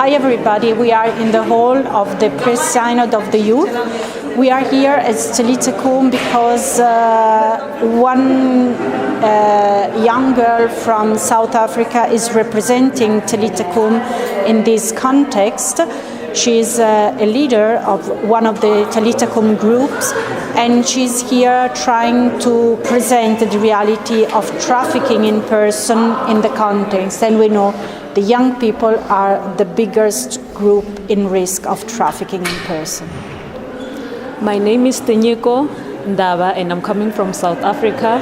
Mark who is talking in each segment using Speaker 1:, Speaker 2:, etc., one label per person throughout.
Speaker 1: Hi everybody, we are in the hall of the Pre-Synod of the Youth. We are here as Talitha Kum because one young girl from South Africa is representing Talitha Kum in this context. She is a leader of one of the Talitha Kum groups, and she's here trying to present the reality of trafficking in person in the context. And we know the young people are the biggest group in risk of trafficking in person.
Speaker 2: My name is Tinyiko Ndaba, and I'm coming from South Africa.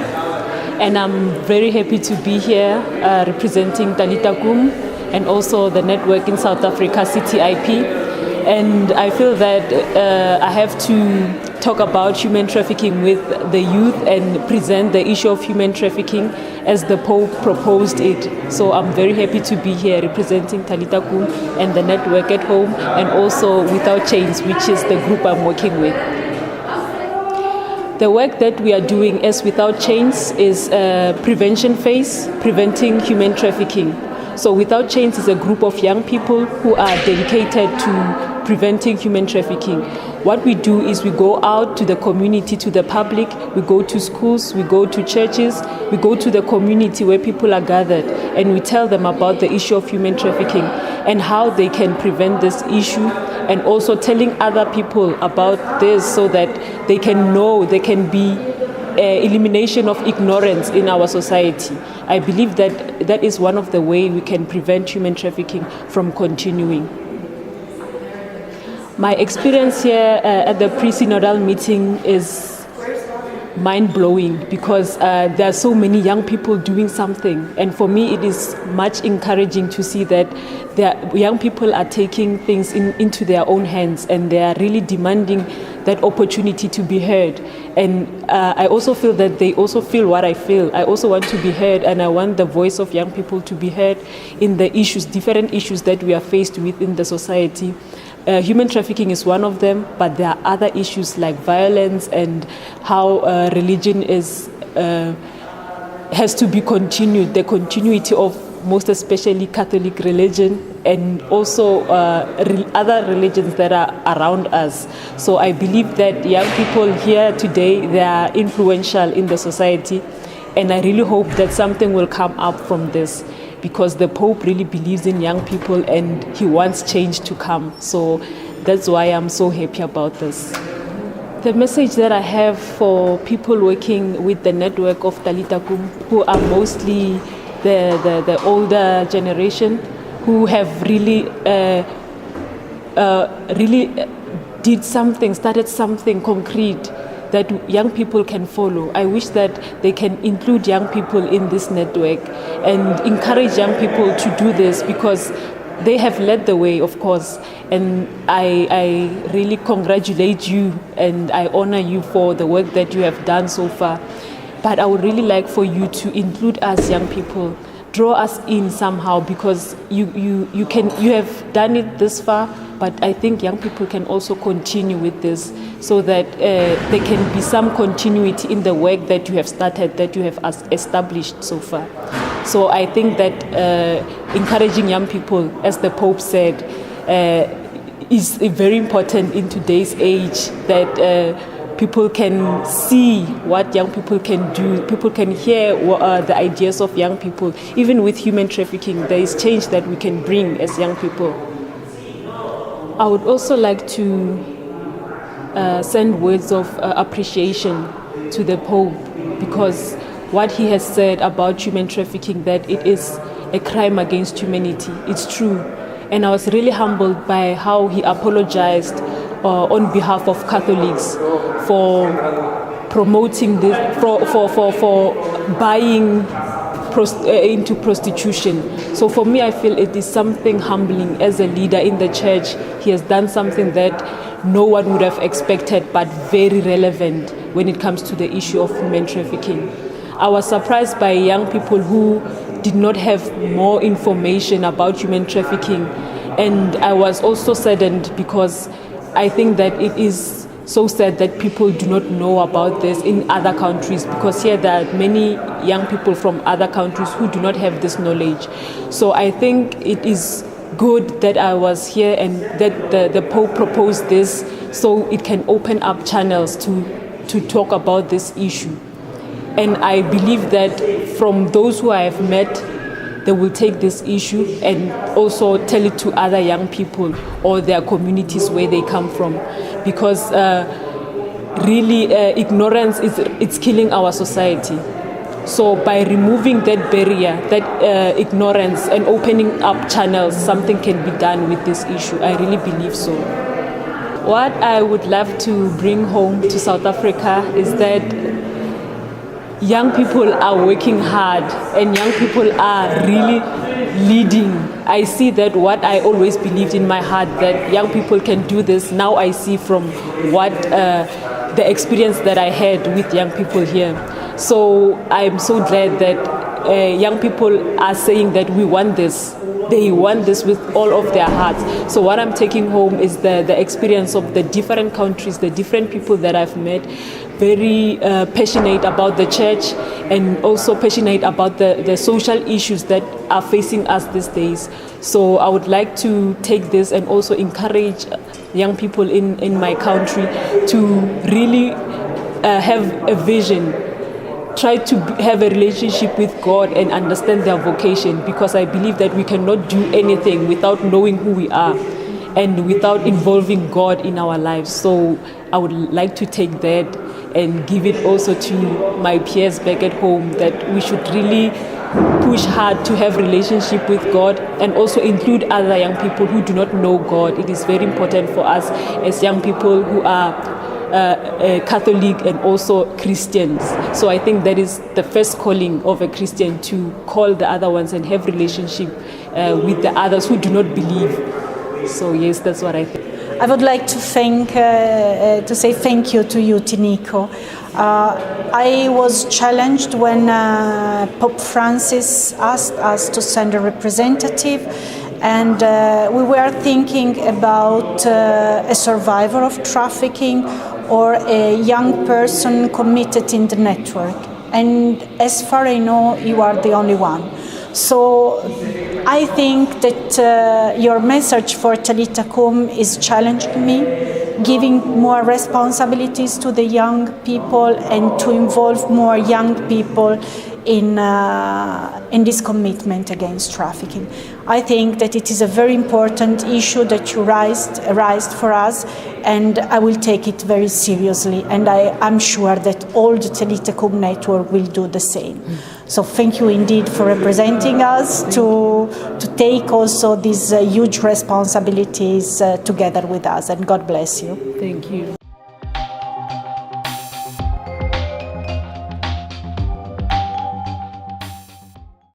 Speaker 2: And I'm very happy to be here representing Talitha Kum and also the network in South Africa, CTIP. And I feel that I have to talk about human trafficking with the youth and present the issue of human trafficking as the Pope proposed it. So I'm very happy to be here representing Talitha Kum and the network at home, and also Without Chains, which is the group I'm working with. The work that we are doing as Without Chains is a prevention phase, preventing human trafficking. So Without Chains is a group of young people who are dedicated to preventing human trafficking. What we do is we go out to the community, to the public, we go to schools, we go to churches, we go to the community where people are gathered, and we tell them about the issue of human trafficking and how they can prevent this issue, and also telling other people about this so that they can know there can be elimination of ignorance in our society. I believe that that is one of the ways we can prevent human trafficking from continuing. My experience here at the Pre-Synodal Meeting is mind-blowing because there are so many young people doing something, and for me it is much encouraging to see that young people are taking things into their own hands, and they are really demanding that opportunity to be heard. And I also feel that they also feel what I feel. I also want to be heard, and I want the voice of young people to be heard in the issues, different issues that we are faced with in the society. Human trafficking is one of them, but there are other issues like violence and how religion has to be continued, the continuity of most especially Catholic religion, and also other religions that are around us. So I believe that young people here today, they are influential in the society, and I really hope that something will come up from this, because the Pope really believes in young people and he wants change to come. So that's why I'm so happy about this. The message that I have for people working with the network of Talitha Kum, who are mostly the older generation, who have really started something concrete that young people can follow. I wish that they can include young people in this network and encourage young people to do this, because they have led the way, of course. And I really congratulate you and I honor you for the work that you have done so far. But I would really like for you to include us young people, draw us in somehow, because you have done it this far, but I think young people can also continue with this, so that there can be some continuity in the work that you have started, that you have established so far. So I think that encouraging young people, as the Pope said, is very important in today's age, that people can see what young people can do. People can hear the ideas of young people. Even with human trafficking, there is change that we can bring as young people. I would also like to send words of appreciation to the Pope, because what he has said about human trafficking, that it is a crime against humanity, it's true. And I was really humbled by how he apologized on behalf of Catholics for promoting this, for buying into prostitution. So for me, I feel it is something humbling. As a leader in the church, he has done something that no one would have expected, but very relevant when it comes to the issue of human trafficking. I was surprised by young people who did not have more information about human trafficking, and I was also saddened, because I think that it is so sad that people do not know about this in other countries, because here there are many young people from other countries who do not have this knowledge. So I think it is good that I was here and that the Pope proposed this, so it can open up channels to talk about this issue. And I believe that from those who I have met, they will take this issue and also tell it to other young people or their communities where they come from, because really ignorance it's killing our society. So by removing that barrier, that ignorance, and opening up channels, something can be done with this issue. I really believe so. What I would love to bring home to South Africa is that young people are working hard and young people are really leading. I see that what I always believed in my heart, that young people can do this, now I see from what the experience that I had with young people here. So I'm so glad that young people are saying that we want this. They want this with all of their hearts. So what I'm taking home is the experience of the different countries, the different people that I've met, very passionate about the church and also passionate about the social issues that are facing us these days. So I would like to take this and also encourage young people in my country to really have a vision, try to have a relationship with God and understand their vocation, because I believe that we cannot do anything without knowing who we are and without involving God in our lives. So I would like to take that and give it also to my peers back at home, that we should really push hard to have relationship with God and also include other young people who do not know God. It is very important for us as young people who are Catholic and also Christians. So I think that is the first calling of a Christian, to call the other ones and have relationship with the others who do not believe. So yes, that's what I think.
Speaker 1: I would like to say thank you to you, Tinyiko. I was challenged when Pope Francis asked us to send a representative, and we were thinking about a survivor of trafficking or a young person committed in the network. And as far as I know, you are the only one. So I think that your message for Talitha Kum is challenging me, giving more responsibilities to the young people and to involve more young people in this commitment against trafficking. I think that it is a very important issue that you raised for us, and I will take it very seriously, and I'm sure that all the Talitha Kum network will do the same. So thank you indeed for representing us, to take also these huge responsibilities together with us, and God bless you.
Speaker 2: Thank you.